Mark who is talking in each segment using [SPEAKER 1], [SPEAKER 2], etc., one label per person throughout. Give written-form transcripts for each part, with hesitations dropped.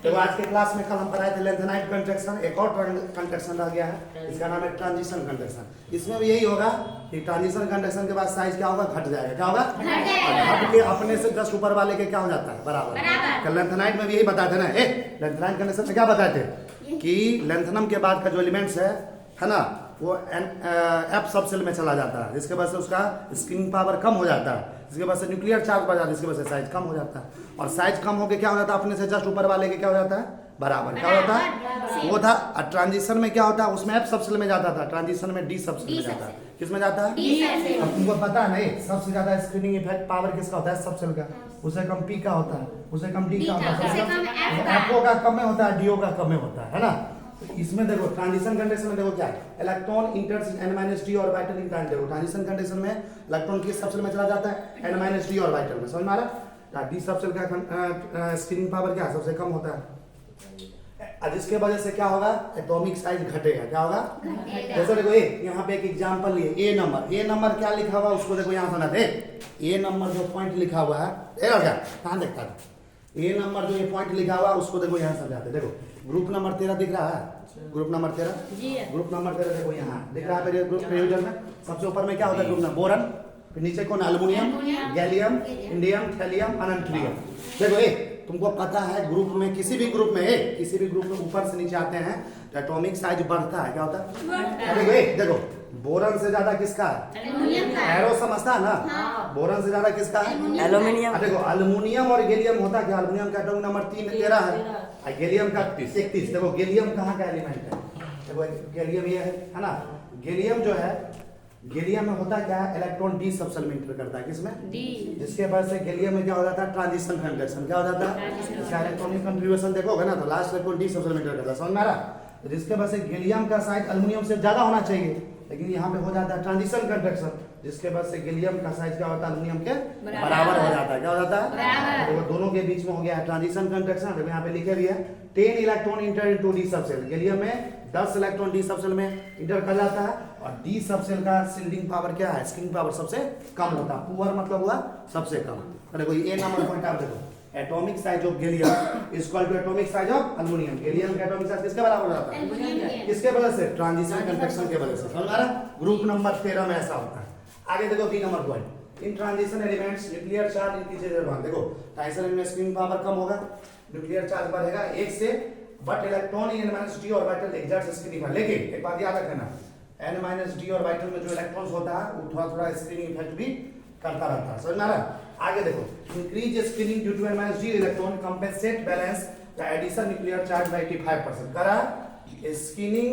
[SPEAKER 1] तो आज के क्लास में कल हम पढ़ाए थे लेंथेनाइट कंट्रैक्शन, एक और कंट्रैक्शन रह गया है, इसका नाम है ट्रांजिशन कंट्रैक्शन। इसमें भी यही होगा कि ट्रांजिशन कंट्रैक्शन के बाद साइज क्या होगा, घट जाएगा। क्या होगा? घट के अपने से जस्ट ऊपर वाले के क्या हो जाता है, बराबर। कल लेंथेनाइट में भी यही बताए थे ना, लेंथेनाइट कंट्रैक्शन में क्या बताए थे कि लेंथनम के बाद का जो एलिमेंट्स है ना, वो एफ सब सेल में चला जाता है, जिसके वजह से उसका स्क्रीनिंग पावर कम हो जाता है, जिसके वजह से न्यूक्लियर चार्ज बढ़ जाता है, जिसकी वजह से साइज कम हो जाता है। और साइज कम होकर क्या हो जाता है, अपने से जस्ट ऊपर वाले के क्या हो जाता है, बराबर। क्या होता है वो था। ट्रांजिशन में क्या होता है, उसमें एफ सब सेल में जाता था, ट्रांजिशन में डी सब सेल में जाता है। किस में जाता है? अब तुमको पता है नहीं, सबसे ज्यादा स्क्रीनिंग इफेक्ट पावर किसका होता है, सब सेल का। उसे कम पी का होता है, उसे कम डी का होता है, एफओ का कम में होता है, डीओ का कम में होता है ना। इसमें देखो ट्रांजिशन कंडीशन में देखो क्या है, इलेक्ट्रॉन इंटर्स n-d ऑर्बिटल इन ट्रांजिशन। देखो ट्रांजिशन कंडीशन में इलेक्ट्रॉन किस सबसेल में चला जाता है, n-d ऑर्बिटल में। समझ में आ रहा है? डी सबसेल का स्क्रीनिंग पावर क्या है, सबसे कम होता है, जिसके वजह से क्या होगा, एटॉमिक साइज घटेगा। क्या होगा? जैसे देखो यहाँ पे एक एग्जांपल लिए, ए नंबर क्या लिखा हुआ उसको देखो यहाँ सुना दे। ए नंबर जो पॉइंट लिखा हुआ है, क्या कहाँ देखता है, ए नंबर जो ये पॉइंट लिखा हुआ उसको देखो यहाँ समझाते। देखो ग्रुप नंबर 13 दिख रहा है, ग्रुप नंबर 13, ग्रुप नंबर 13 देखो यहाँ दिख रहा है। ग्रुप प्रेयूजन में सबसे ऊपर में क्या होता है, ग्रुप नंबर बोरन, फिर नीचे कौन, एल्युमिनियम, गैलियम, इंडियम, थैलियम, अनंट्रियम। देखो तुमको पता है ग्रुप में, किसी भी ग्रुप में ऊपर से नीचे आते हैं तो एटॉमिक साइज बढ़ता है। क्या होता है? देखो बोरन से ज्यादा किसका है, एरो समझता है ना, बोरन से ज्यादा किसका है, एल्युमिनियम। देखो एल्युमिनियम और गैलियम होता क्या, एल्युमिनियम का एटॉमिक नंबर 13 है, गैलियम का 31। देखो गैलियम कहाँ का एलिमेंट है, देखो गैलियम ये है ना। गैलियम जो है, गैलियम में होता क्या है, इलेक्ट्रॉन डी सबसेल में इंटर करता है, किसमें, डी, जिसके वजह से गैलियम में क्या हो जाता है, ट्रांजिशन कंडक्शन। क्या हो जाता है, इसका इलेक्ट्रॉनिक कंट्रीब्यूशन देखोगे ना तो लास्ट इलेक्ट्रॉन डी सबसेल में इंटर करता है। समझ में आ रहा? जिसके वजह से गैलियम का साइज एल्युमिनियम से ज्यादा होना चाहिए, लेकिन यहाँ पे हो जाता है ट्रांजिशन कंडक्शन, जिसके वजह से गैलियम का साइज क्या होता है, एल्युमिनियम के बराबर हो जाता है। क्या हो जाता है? तो दोनों के बीच में हो गया ट्रांजिशन कंडक्शन। देखो यहाँ पे लिखे भी है 10 electron inter into D subshell. Gallium में 10 इलेक्ट्रॉन डी सबसेल में इंटर कर जाता है, और डी सबसेल का शील्डिंग पावर क्या है, स्क्रीनिंग पावर सबसे कम होता है। पुअर मतलब हुआ सबसे कम। तो देखो ये नंबर पॉइंट आप देखो, atomic size of gallium is equal to atomic size of aluminium. Gallium का एटॉमिक साइज किसके बराबर होता है, किसके वजह से, ट्रांजिशन कंडक्शन के वजह से। समझ आ रहा? ग्रुप नंबर 13 में ऐसा होता है। आगे देखो B number point, in transition elements nuclear charge increases. देखो ट्रांजिशन में स्क्रीनिंग पावर कम होगा, न्यूक्लियर चार्ज बढ़ेगा 1 से, but electron in n-d orbital exerts screening power. लेकिन एक बात याद रखना, n-d ऑर्बिटल में जो इलेक्ट्रॉन्स होता है वो थोड़ा स्क्रीनिंग इफेक्ट भी करता रहता है। समझ में आ रहा? आगे देखो, increase screening due to n-d electron compensate balance the addition nuclear charge by 85%। करा स्क्रीनिंग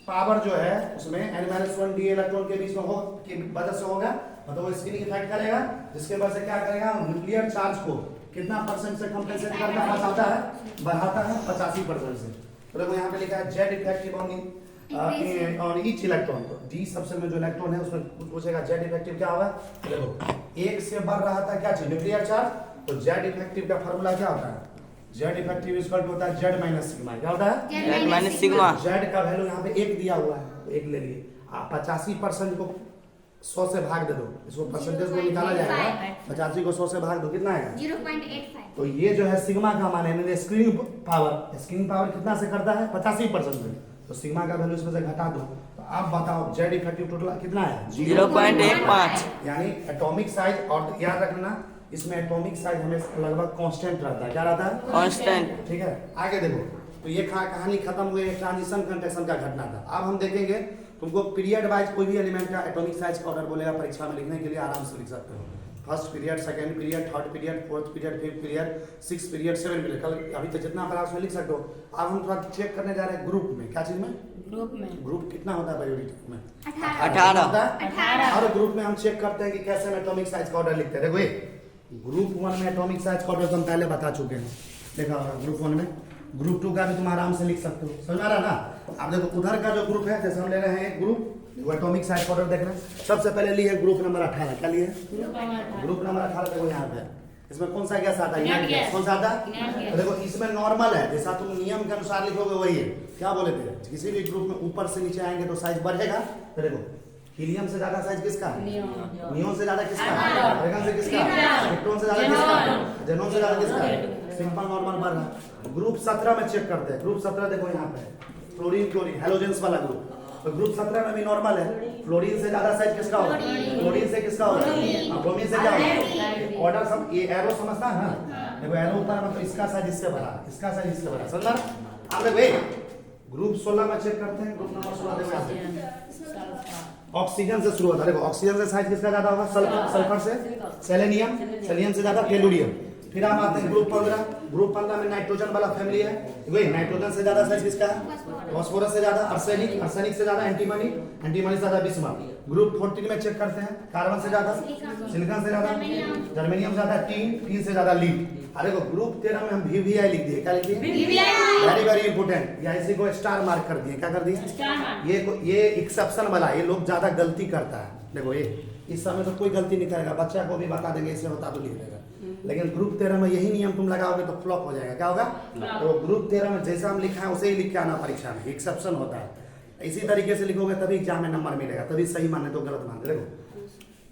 [SPEAKER 1] पावर जो है उसमें n-1d इलेक्ट्रॉन के बीच में हो की वजह से होगा, मतलब वो स्क्रीनिंग इफेक्ट करेगा, जिसके वजह से क्या करेगा, न्यूक्लियर चार्ज को कितना परसेंट से कंपेंसेट करता बचाता है, बढ़ाता है 85% से। तो देखो यहाँ पे लिखा है Z effective on each electron. तो डी सबसेल में जो इलेक्ट्रॉन है उसमें पूछेगा जेड इफेक्टिव क्या होगा। देखो 1 से बढ़ रहा था क्या चीज, न्यूक्लियर चार्ज, तो जेड इफेक्टिव का फार्मूला क्या होता है, जेड इफेक्टिव इक्वल टू होता है जेड माइनस सिग्मा। क्या होता है,
[SPEAKER 2] जेड माइनस सिग्मा।
[SPEAKER 1] जेड का वैल्यू यहाँ पे 1 दिया हुआ है, तो 1 ले लिए। आप 85% को 100 से भाग दे दो, इसको परसेंटेज को निकाला जाएगा, 85 को 100 से भाग दो, कितना आएगा,
[SPEAKER 3] 0.85।
[SPEAKER 1] तो ये जो है सिग्मा का मान है, स्क्रीनिंग पावर कितना से करता है, 85% से, तो सिग्मा का वैल्यू इसमें से घटा दो। तो आप बताओ जेड इफेक्टिव टोटल कितना है,
[SPEAKER 2] 0.15,
[SPEAKER 1] यानी एटॉमिक साइज। और याद रखना इसमें एटॉमिक साइज हमेशा लगभग कांस्टेंट रहता है। क्या रहता है,
[SPEAKER 2] कांस्टेंट।
[SPEAKER 1] ठीक है। आगे देखो, तो ये कहानी खत्म हुई, ट्रांजिशन कंडक्शन का घटना था। अब हम देखेंगे, तुमको पीरियड वाइज कोई भी एलिमेंट का एटॉमिक साइज का ऑर्डर बोलेगा परीक्षा में, लिखने के लिए आराम से लिख सकते हो। First period, second period, third period, fourth period, fifth period, six period, seven period, कल अभी तो जितना पढ़ा उसमें लिख सकते हो। अब हम थोड़ा चेक करने जा रहे हैं ग्रुप में, क्या चीज में, ग्रुप कितना होता है पीरियोडिक में,
[SPEAKER 2] 18।
[SPEAKER 1] हर ग्रुप में हम चेक करते हैं कि कैसे हम एटॉमिक साइज का ऑर्डर लिखते हैं। देखो ये ग्रुप 1 में एटॉमिक साइज का ऑर्डर हम पहले बता चुके हैं, देखा होगा ग्रुप 1 में। ग्रुप 2 का भी तुम आराम से लिख सकते हो, समझ आ रहा ना। अब देखो उधर का जो ग्रुप है, जैसे हम ले रहे हैं एक ग्रुप, एटॉमिक साइज का ऑर्डर देखना। सबसे पहले लिए ग्रुप नंबर 18, क्या लिए, ग्रुप नंबर 18। देखो यहाँ पे इसमें कौन सा गैस आता है, कौन सा आता है, तो देखो इसमें नॉर्मल है, जैसा तुम नियम के अनुसार लिखोगे वही है। क्या बोले थे, किसी भी ग्रुप में ऊपर से नीचे आएंगे तो साइज बढ़ेगा। तो देखो हीलियम से ज्यादा साइज किसका, नियोन से ज्यादा किसका, आर्गन से किसका, इलेक्ट्रॉन से ज्यादा किसका, जेनॉन से ज्यादा किसका, सिंपल नॉर्मल बढ़ रहा है। ग्रुप 17 में चेक करते हैं। ग्रुप 17 देखो यहाँ पे फ्लोरीन क्लोरीन हेलोजेंस वाला ग्रुप, तो ग्रुप 17 में भी नॉर्मल है। फ्लोरीन से ज्यादा साइज किसका होगा? क्लोरीन से किसका होगा? ब्रोमीन से क्या होगा? ऑर्डर सब ये एरो समझता है ना, देखो एरो होता है मतलब इसका साइज इससे बड़ा, इसका साइज इससे बड़ा, समझ रहा? आप देखो ग्रुप 16 में चेक करते हैं। ग्रुप नंबर 16 देखो यहाँ पे ऑक्सीजन से शुरू होता है। देखो ऑक्सीजन से साइज किसका ज्यादा होगा? सल्फर, सल्फर से सेलेनियम, सेलेनियम से ज्यादा टेलुरियम। फिर हम आते हैं ग्रुप 15। ग्रुप 15 में नाइट्रोजन वाला फैमिली है, वही नाइट्रोजन से ज्यादा साइज किसका है? फास्फोरस से ज्यादा आर्सेनिक, आर्सेनिक से ज्यादा एंटीमनी, एंटीमनी से ज्यादा बिस्मथ। ग्रुप 14 में चेक करते हैं कार्बन से ज्यादा, सिलिकॉन से ज्यादा, जर्मेनियम से ज्यादा, टीन से ज्यादा लीड। अरे देखो ग्रुप 13 में हम VVI लिख दिए, क्या लिख दिए? वेरी वेरी इंपोर्टेंट, या इसी को स्टार मार्क कर दिए। क्या कर दिए? ये एक्सेप्शन वाला, ये लोग ज्यादा गलती करता है। देखो ये इस समय तो कोई गलती नहीं करेगा, बच्चा को भी बता देंगे इसे होता तो लिख देगा, लेकिन ग्रुप 13 में यही नियम तुम लगाओगे तो फ्लॉप हो जाएगा। क्या होगा? तो ग्रुप 13 में जैसा हम लिखा है उसे ही लिख के आना परीक्षा में, एक्सेप्शन होता है। इसी तरीके से लिखोगे तभी एग्जाम में नंबर मिलेगा, तभी सही माने तो गलत माने। देखो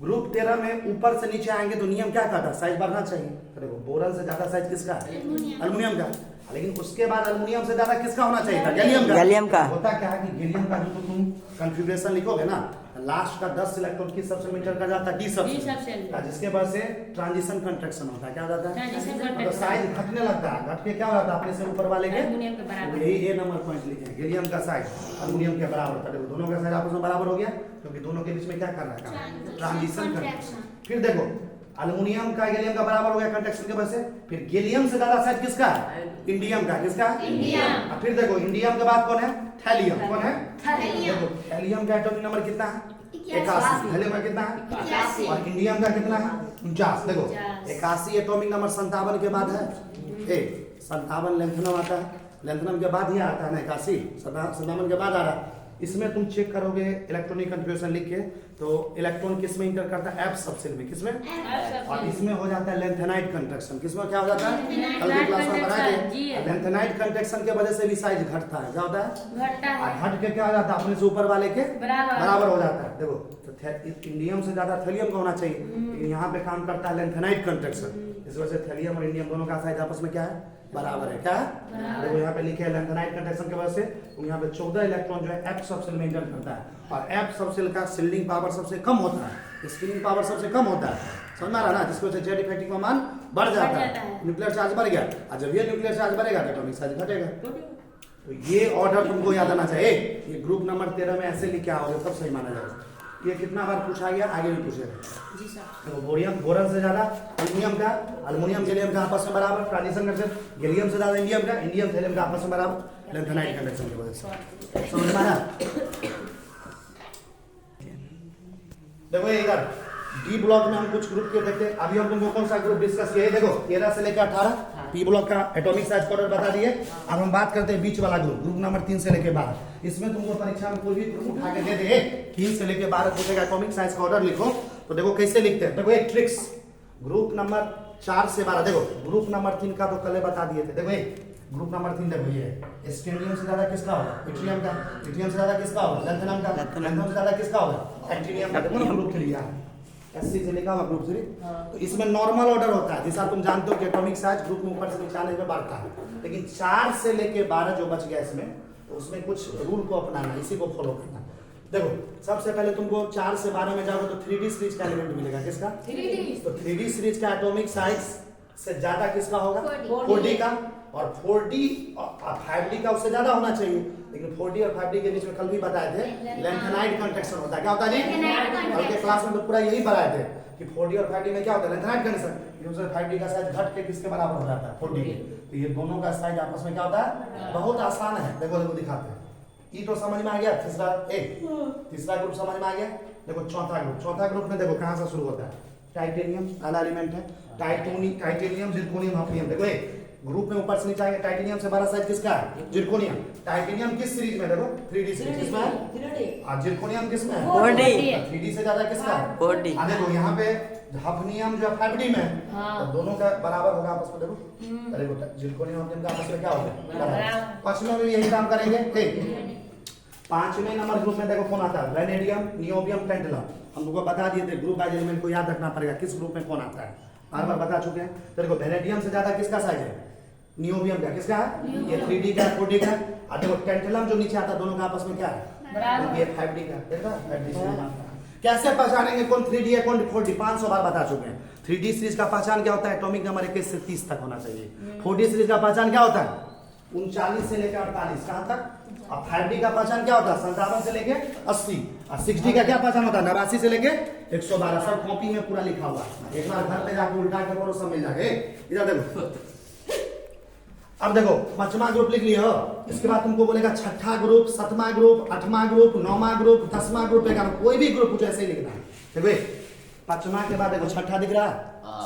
[SPEAKER 1] ग्रुप 13 में ऊपर से नीचे आएंगे तो नियम क्या कहता है? साइज बढ़ना चाहिए। तो देखो बोरन से ज्यादा साइज किसका है? एल्युमिनियम का। लेकिन उसके बाद एल्युमिनियम से ज्यादा किसका होना चाहिए था? गैलियम का।
[SPEAKER 2] गैलियम का।
[SPEAKER 1] होता क्या है कि गैलियम का जो तुम कॉन्फ़िगरेशन लिखोगे ना, लास्ट का 10 इलेक्ट्रॉन किस सबसे मीटर का जाता है? डी सबसे, जिसके बाद से ट्रांजिशन कंट्रैक्शन होता है। क्या हो जाता है? तो साइज घटने लगता है, घट के क्या हो जाता है? अपने से ऊपर वाले के यही ए नंबर पॉइंट लिखे, गैलियम का साइज एल्युमिनियम के बराबर था। देखो दोनों का साइज आपस में बराबर हो गया, क्योंकि दोनों के बीच में क्या कर रहा है? Transition contraction. फिर देखो एल्युमिनियम का गैलियम का बराबर हो गया कंट्रैक्शन के वजह से। फिर गैलियम से ज्यादा साइज किसका है? इंडियम का। किसका? इंडियम। फिर देखो इंडियम के बाद कौन है? थैलियम। कौन है? देखो थैलियम का एटॉमिक नंबर कितना है? 81। थैलियम का कितना है? 81। और इंडियम का कितना है? 49। देखो 81 एटॉमिक नंबर 57 के बाद है। 57 लेंथनम आता है, लेंथनम के बाद ही आता है ना 81, 57 के बाद आ रहा है। इसमें तुम चेक करोगे इलेक्ट्रॉनिक कन्फ्यूजन लिख के, तो इलेक्ट्रॉन किस में इंटर करता है? एफ सबसेल में। किसमें? और इसमें हो जाता है लेंथेनाइट कंट्रैक्शन। किसमें क्या हो जाता है? कल की क्लास में पढ़ा के लेंथेनाइट कंट्रैक्शन के वजह से भी साइज घटता है। क्या होता है? और घट के क्या हो जाता है? अपने से ऊपर वाले के बराबर हो जाता है। देखो तो इंडियम से ज्यादा थैलियम का होना चाहिए, लेकिन यहाँ पे काम करता है लेंथेनाइट कंट्रैक्शन। इस वजह से थैलियम और इंडियम दोनों का साइज आपस में क्या है? बराबर है। क्या है? देखो यहाँ पे लिखे है लेंथेनाइट कंट्रैक्शन की वजह से, तो यहाँ पे 14 इलेक्ट्रॉन जो है एफ सबसेल में इंटर करता है, और एफ सबसेल का शिल्डिंग पावर सबसे कम होता है, स्पिनिंग पावर सबसे कम होता है। समझ में आ रहा ना? जिसकी वजह से जेड इफेक्टिव का मान बढ़ जाता है, न्यूक्लियर चार्ज बढ़ गया, और जब ये न्यूक्लियर चार्ज बढ़ेगा तो एटॉमिक साइज घटेगा। तो ये ऑर्डर तुमको याद आना चाहिए। ये ग्रुप नंबर 13 में ऐसे लिखे आओगे तब सही माना जाएगा। ये कितना बार पूछा गया, आगे भी पूछेगा जी सर। तो बोरन से ज्यादा एल्युमिनियम का, एल्युमिनियम गैलियम का आपस में बराबर ट्रांजिशन कंडक्शन, गैलियम से ज्यादा इंडियम का, इंडियम थैलियम का आपस में बराबर लेंथेनाइट कंडक्शन की वजह से। समझ में आया? देखो इधर डी ब्लॉक में हम कुछ ग्रुप के देखते हैं। अभी हम तुमको कौन सा ग्रुप डिस्कस किए? देखो 13 से लेकर 18 पी ब्लॉक का एटॉमिक साइज का ऑर्डर बता दिए। अब हम बात करते हैं बीच वाला ग्रुप, ग्रुप नंबर 3 से लेकर 12। इसमें तुमको परीक्षा में कोई भी ग्रुप उठा के दे दे 3 से लेकर 12 पूछेगा एटॉमिक साइज का ऑर्डर लिखो, तो देखो कैसे लिखते हैं। देखो एक ट्रिक्स, ग्रुप नंबर 4 से 12। देखो ग्रुप नंबर 3 का तो कल बता दिए थे। देखो ग्रुप नंबर 3 देखो ये स्कैंडियम से ज्यादा किसका होगा? इट्रियम का। इट्रियम से ज्यादा किसका होगा? लेंथेनम का। लेंथेनम से ज्यादा किसका होगा? एक्टिनियम का। देखो ग्रुप 3 है, एससी से लिखा हुआ ग्रुप 3। तो इसमें नॉर्मल ऑर्डर होता है, जैसा तुम जानते हो कि एटॉमिक साइज ग्रुप में ऊपर से नीचे आने में बढ़ता है, लेकिन 4 से लेके 12 जो बच गया इसमें, तो उसमें कुछ रूल को अपनाना, इसी को फॉलो करना। देखो सबसे पहले तुमको 4 से 12 में जाओगे तो 3D सीरीज का एलिमेंट मिलेगा। किसका? 3D। तो 3D सीरीज का एटॉमिक साइज से ज्यादा किसका होगा? 4D का। और 4D और 5D का उससे ज्यादा होना चाहिए, लेकिन 4D और 5D के बीच में कल भी बताए थे लेंथेनाइट कंट्रैक्शन होता है। क्या होता है जी? कल के क्लास में तो पूरा यही पढ़ाए थे कि 4D और 5D में क्या होता है? Lanthanide contraction. 5D का साइज घट के किसके बराबर हो जाता है? 4D के। तो ये दोनों का साइज आपस में क्या होता है? बहुत आसान है। देखो देखो दिखाते हैं। ये तो समझ में आ गया। तीसरा ग्रुप समझ में आ गया। देखो चौथा ग्रुप में देखो कहां से शुरू होता है? टाइटेनियम पहला एलिमेंट है, टाइटेनियम जिरकोनियम हफनियम। देखो ग्रुप में ऊपर से नीचे आएगा। टाइटेनियम से 12 साइज किसका है? जिरकोनियम। टाइटेनियम किस सीरीज में? देखो 3D सीरीज। किसमें है? और जिरकोनियम किसमें है?
[SPEAKER 2] 4D।
[SPEAKER 1] 3D से ज्यादा किसका है? 4D। देखो यहाँ पे हफनियम जो है 5D में है, तो दोनों का बराबर होगा आपस में। देखो जिरकोनियम हफनियम का आपस में क्या होगा? पश्चिम में भी यही काम करेंगे। 5वें नंबर ग्रुप में देखो कौन आता है? Vanadium, niobium, tantalum. हम लोगों को बता दिए थे, ग्रुप एलिमेंट को याद रखना पड़ेगा किस ग्रुप में कौन आता है, बार बार बता चुके हैं। तो देखो वेनेडियम से ज्यादा किसका साइज है? नियोबियम का किसका है? ये 3D का 4D का। और देखो टेंटलम जो नीचे आता है दोनों का आपस में क्या है?
[SPEAKER 3] बराबर।
[SPEAKER 1] ये 5D का, देखा 5D सीरीज में आता है। कैसे पहचानेंगे कौन 3D है कौन 4D? 500 बार बता चुके हैं। 3D सीरीज का पहचान क्या होता है? एटॉमिक नंबर 21 से 30 तक होना चाहिए। 4D सीरीज का पहचान क्या होता है? 39 से लेकर 48 कहां तक? और 5D का पहचान क्या होता है? 57 से लेके 80। और 6D का क्या पहचान होता है? 89 से लेके 112। सब कॉपी में पूरा लिखा हुआ है। एक बार घर पे जाके उल्टा के पढ़ो, सब मिल जाएगा। इधर देखो, अब देखो 5वां ग्रुप लिख लिया हो, इसके बाद तुमको बोलेगा 6ठा ग्रुप, 7वां ग्रुप, 8वां ग्रुप, 9वां ग्रुप, 10वां ग्रुप, 11वां, कोई भी ग्रुप कुछ ऐसे ही लिखना है। देखो 5वां के बाद देखो 6ठा दिख रहा है,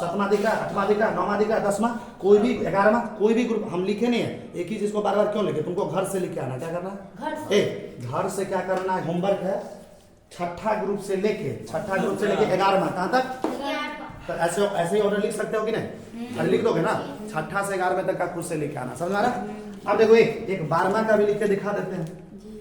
[SPEAKER 1] 7वां दिख रहा है, 8वां दिख रहा है, 9वां दिख रहा है, 10वां, कोई भी 11वां, कोई भी ग्रुप हम लिखे नहीं है। एक ही चीज को बार बार क्यों लिखे? तुमको घर से लिख के आना, क्या करना है? घर से क्या करना है? होमवर्क है 6ठा ग्रुप से लेके 11वां कहां तक? तो ऐसे ऐसे ही ऑर्डर लिख सकते हो कि नहीं? अरे लिख दोगे ना, 6ठा से 11वें तक का खुद से लिख के आना, समझ आ रहा? अब देखो एक 12वां का भी लिख के दिखा देते हैं।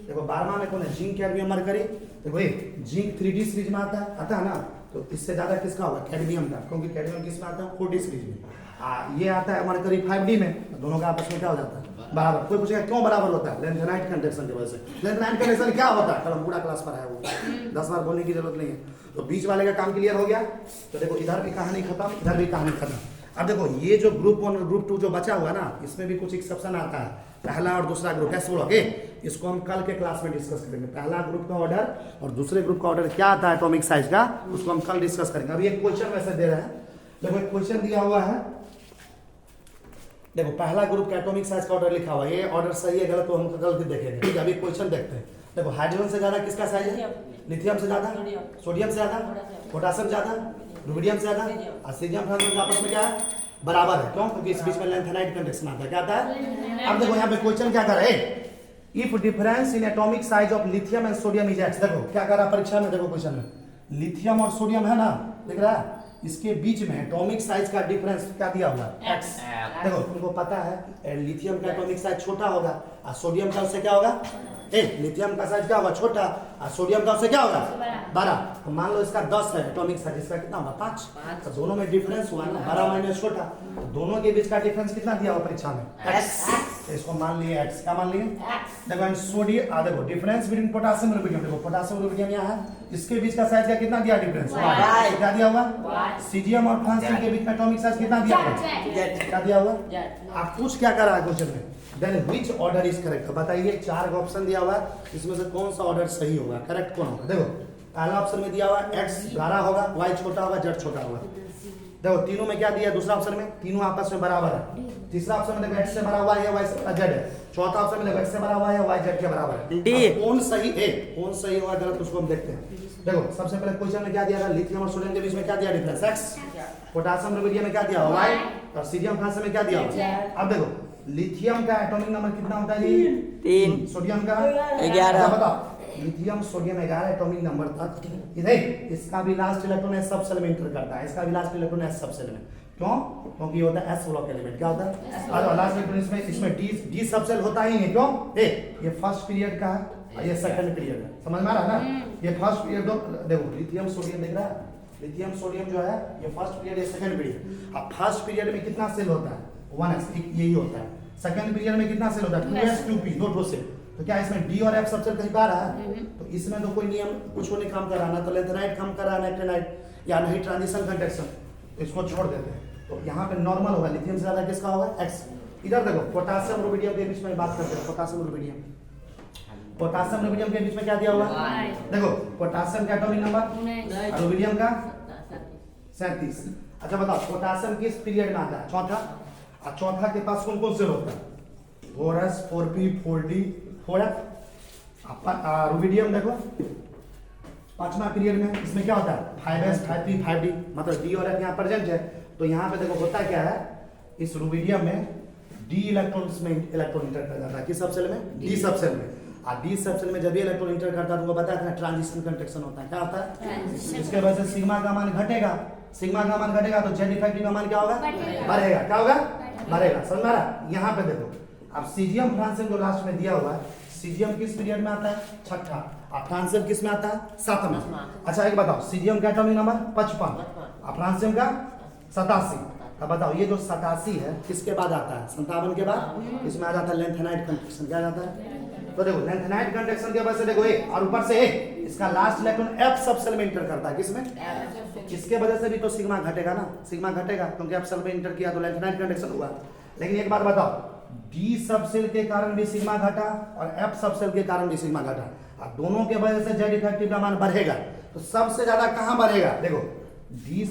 [SPEAKER 1] देखो 12वां में कौन है? Zinc, cadmium, mercury. देखो जिंक 3D सीरीज में आता है ना, तो इससे ज्यादा किसका होगा? कैडमियम का, क्योंकि कैडमियम किस में आता है? 4D सीरीज में। ये आता है मरकरी 5D में, दोनों का आपस में क्या हो जाता है? बराबर। कोई पूछेगा क्यों बराबर होता है? लेंथेनाइट कंडक्शन की वजह से। लेंथेनाइट कंडक्शन क्या होता है? कल हम पूरा क्लास पर है, वो 10 बार बोलने की जरूरत नहीं है। तो बीच वाले का काम क्लियर हो गया। तो देखो इधर भी कहानी खत्म, इधर भी कहानी खत्म। अब देखो ये जो ग्रुप 1 और ग्रुप 2 जो बचा हुआ ना, इसमें भी कुछ एक्सेप्शन आता है। पहला और दूसरा ग्रुप कैसे बोलोगे? इसको हम कल के क्लास में डिस्कस करेंगे। पहला ग्रुप का ऑर्डर और दूसरे ग्रुप का ऑर्डर क्या आता है एटॉमिक साइज का, उसको हम कल डिस्कस करेंगे। अभी एक क्वेश्चन वैसे दे रहे हैं। देखो एक क्वेश्चन दिया हुआ है, देखो पहला ग्रुप का एटॉमिक साइज का ऑर्डर लिखा हुआ है। ये ऑर्डर सही है गलत तो हम गलत देखेंगे। ठीक है, अभी क्वेश्चन देखते हैं। देखो हाइड्रोजन से ज्यादा किसका साइज है? लिथियम से ज्यादा, सोडियम से ज्यादा, पोटेशियम ज्यादा, रुबिडियम से ज्यादा, और सीजियम फ्रांसियम आपस में क्या है? बराबर है। क्यों? क्योंकि इस बीच में लेंथेनाइट कंडक्शन आता है। क्या आता है? अब देखो यहाँ पे क्वेश्चन क्या कर रहे हैं? If difference in atomic size of lithium and sodium is x. देखो क्या कर रहा है परीक्षा में, देखो क्वेश्चन में लिथियम और सोडियम है ना, दिख रहा है? इसके बीच में एटॉमिक साइज का डिफरेंस क्या दिया हुआ है? एक्स। देखो तुमको पता है लिथियम का एटॉमिक साइज छोटा होगा और सोडियम का उससे क्या होगा? लिथियम का साइज क्या होगा? छोटा, और सोडियम का उससे क्या होगा? बड़ा। तो मान लो इसका 10 है एटॉमिक साइज, इसका कितना होगा? 5। तो दोनों में डिफरेंस हुआ ना, बड़ा माइनस छोटा। तो दोनों के बीच का डिफरेंस कितना दिया हुआ परीक्षा में? x। इसको मान लिए x। क्या मान लिए? देखो सोडियम, देखो डिफरेंस बिटवीन पोटेशियम और रुबिडियम। देखो पोटेशियम और रुबिडियम यहाँ है, इसके बीच का साइज का कितना दिया डिफरेंस? क्या दिया हुआ? सीजियम और फ्रांसियम के बीच में एटॉमिक साइज कितना दिया हुआ? क्या दिया हुआ? आप पूछ क्या कर रहा है क्वेश्चन में? Then which order is correct? बताइए 4 ऑप्शन दिया हुआ है, इसमें से कौन सा ऑर्डर सही होगा, करेक्ट कौन होगा? देखो पहला ऑप्शन में दिया हुआ x बड़ा होगा, y छोटा होगा, z छोटा होगा। देखो तीनों में क्या दिया? दूसरा ऑप्शन में तीनों आपस में बराबर है। तीसरा ऑप्शन में देखो x से बड़ा हुआ है, y से z है। चौथा ऑप्शन में देखो x से बड़ा हुआ है, y z के बराबर है।
[SPEAKER 2] डी।
[SPEAKER 1] कौन सही है, कौन सही होगा गलत, उसको हम देखते हैं। देखो सबसे पहले क्वेश्चन में क्या दिया था? लिथियम और सोडियम के बीच में क्या दिया डिफरेंस? x। पोटेशियम रुबिडियम में क्या दिया? y। और सीजियम फ्रांसियम में क्या दिया? अब देखो लिथियम का एटॉमिक नंबर कितना होता है जी? 3। सोडियम का
[SPEAKER 2] 11।
[SPEAKER 1] बताओ लिथियम सोडियम 11 एटॉमिक नंबर था। इधर इसका भी लास्ट इलेक्ट्रॉन एस सब सेल में इंटर करता है, इसका भी लास्ट इलेक्ट्रॉन एस सब सेल में। क्यों? क्योंकि ये होता है एस ब्लॉक एलिमेंट। क्या होता है? और लास्ट इलेक्ट्रॉन इसमें डी सब सेल होता ही नहीं। क्यों? ये फर्स्ट पीरियड का है, ये सेकंड पीरियड है। समझ में आ रहा है ना? ये फर्स्ट पीरियड देखो लिथियम सोडियम दिख रहा है, लिथियम सोडियम जो है ये फर्स्ट पीरियड, ये सेकंड पीरियड। अब फर्स्ट पीरियड में कितना सेल होता है? 1s, यही होता है। सेकंड पीरियड में कितना सेल होता है? 2s 2p, दो सेल। तो क्या इसमें डी और एफ सब सेल कहीं पा रहा है? तो इसमें तो कोई नियम कुछ नहीं काम कर रहा ना, तो लेंथेनाइट काम कर रहा है, एक्टिनाइट या नहीं ट्रांजिशन कंडक्शन, तो इसको छोड़ देते हैं। तो यहाँ पे नॉर्मल होगा, लिथियम से ज्यादा किसका होगा? x। इधर देखो पोटेशियम रुबिडियम के बीच में बात करते हैं। पोटेशियम रुबिडियम के बीच में क्या दिया हुआ? देखो पोटेशियम का एटॉमिक नंबर, रुबिडियम का 37। अच्छा बताओ पोटेशियम किस पीरियड में आता है? चौथा। और चौथा के पास कौन कौन से होता है? 4s 4p 4d 4f। Rubidium देखो 5वां पीरियड में, इसमें क्या होता है? 5s 5p 5d, मतलब d और f यहाँ प्रेजेंट है। तो यहाँ पे देखो होता क्या है, इस रुबिडियम में d इलेक्ट्रॉन्स में इलेक्ट्रॉन इंटर कर जाता है। किस सब सेल में? d सब सेल में। और डी सब सेल में जब भी इलेक्ट्रॉन इंटर करता है तो वो बताया था ट्रांजिशन कंडक्शन होता है। क्या होता है? इसके वजह से सिग्मा का मान घटेगा, सिग्मा का मान घटेगा तो जेड इफेक्टिव का मान क्या होगा? बढ़ेगा। क्या होगा? बढ़ेगा। समझ में आ रहा? यहाँ पे देखो अब सीजियम फ्रांसियम जो लास्ट में दिया हुआ है, सीजियम किस पीरियड में आता है? 6ठा। और फ्रांसियम किस में आता है? 7वां। अच्छा एक बताओ सीजियम का एटॉमिक नंबर 55 और फ्रांसियम का 87। अब बताओ ये जो 87 है किसके बाद आता है? 57 के बाद इसमें आ जाता है लेंथेनाइट कंडक्शन। क्या जाता है? तो देखो लेंथेनाइट कंडक्शन के वजह से देखो ए और ऊपर से ए, इसका लास्ट इलेक्ट्रॉन एफ सबसेल में इंटर करता है। किसमें? इसके वजह से भी तो सिग्मा घटेगा ना, सिग्मा घटेगा क्योंकि एफ सब में इंटर किया तो लेंथेनाइट कंडक्शन हुआ। लेकिन एक बात बताओ, डी सबसेल के कारण भी सिग्मा घटा और एफ सबसेल के कारण भी सिग्मा घटा, और दोनों के वजह से जेड इफेक्टिव का मान बढ़ेगा। तो सबसे ज्यादा कहां बढ़ेगा? देखो डी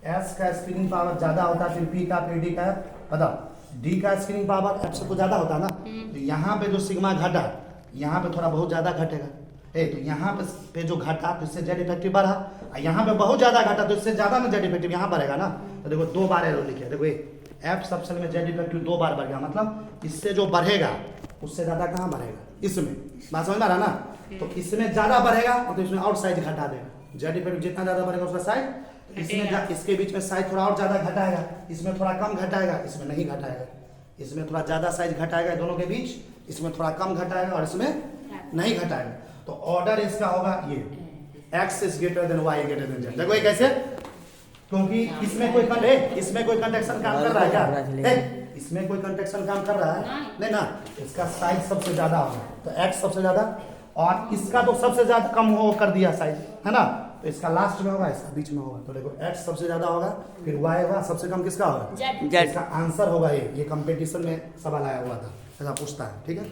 [SPEAKER 1] एस का स्क्रीनिंग पावर ज्यादा होता है, फिर पी का, फिर डी का। बताओ डी का स्क्रीनिंग पावर एफ से कुछ ज्यादा होता है ना, तो यहाँ पे जो सिग्मा घटा यहाँ पे थोड़ा बहुत ज्यादा घटेगा। तो यहाँ पे जो घटा तो इससे जेड इफेक्टिव बढ़ा, और यहाँ पे बहुत ज्यादा घटा तो इससे ज्यादा ना जेड इफेक्टिव यहाँ बढ़ेगा ना। तो देखो 2 बार एरो लिखे, देखो एफ सबसेल में जेड इफेक्टिव 2 बार बढ़ गया, मतलब इससे जो बढ़ेगा उससे ज्यादा कहाँ बढ़ेगा? इसमें। बात समझ में आ रहा ना? तो इसमें ज्यादा बढ़ेगा मतलब इसमें और साइज घटा देगा। जेड इफेक्टिव जितना ज्यादा बढ़ेगा उसका साइज, इसमें इसके बीच में साइज थोड़ा और ज्यादा घटाएगा, इसमें थोड़ा कम घटाएगा, इसमें नहीं घटाएगा। इसमें थोड़ा ज्यादा साइज घटाएगा दोनों के बीच, इसमें थोड़ा कम घटाएगा और इसमें नहीं घटाएगा। तो ऑर्डर इसका होगा ये x is greater than y greater than z। देखो ये कैसे? क्योंकि इसमें कोई कंडक्शन काम कर रहा है क्या? इसमें कोई कंडक्शन काम कर रहा है नहीं ना, इसका साइज सबसे ज्यादा होगा तो x सबसे ज्यादा, और इसका तो सबसे ज्यादा कम हो कर दिया साइज, है ना? तो इसका लास्ट में होगा, इसका बीच में होगा। तो देखो x सबसे ज्यादा होगा, फिर y होगा, सबसे कम किसका होगा?
[SPEAKER 2] Z।
[SPEAKER 1] इसका आंसर होगा ये कंपटीशन में सवाल आया हुआ था, ऐसा पूछता है। ठीक है।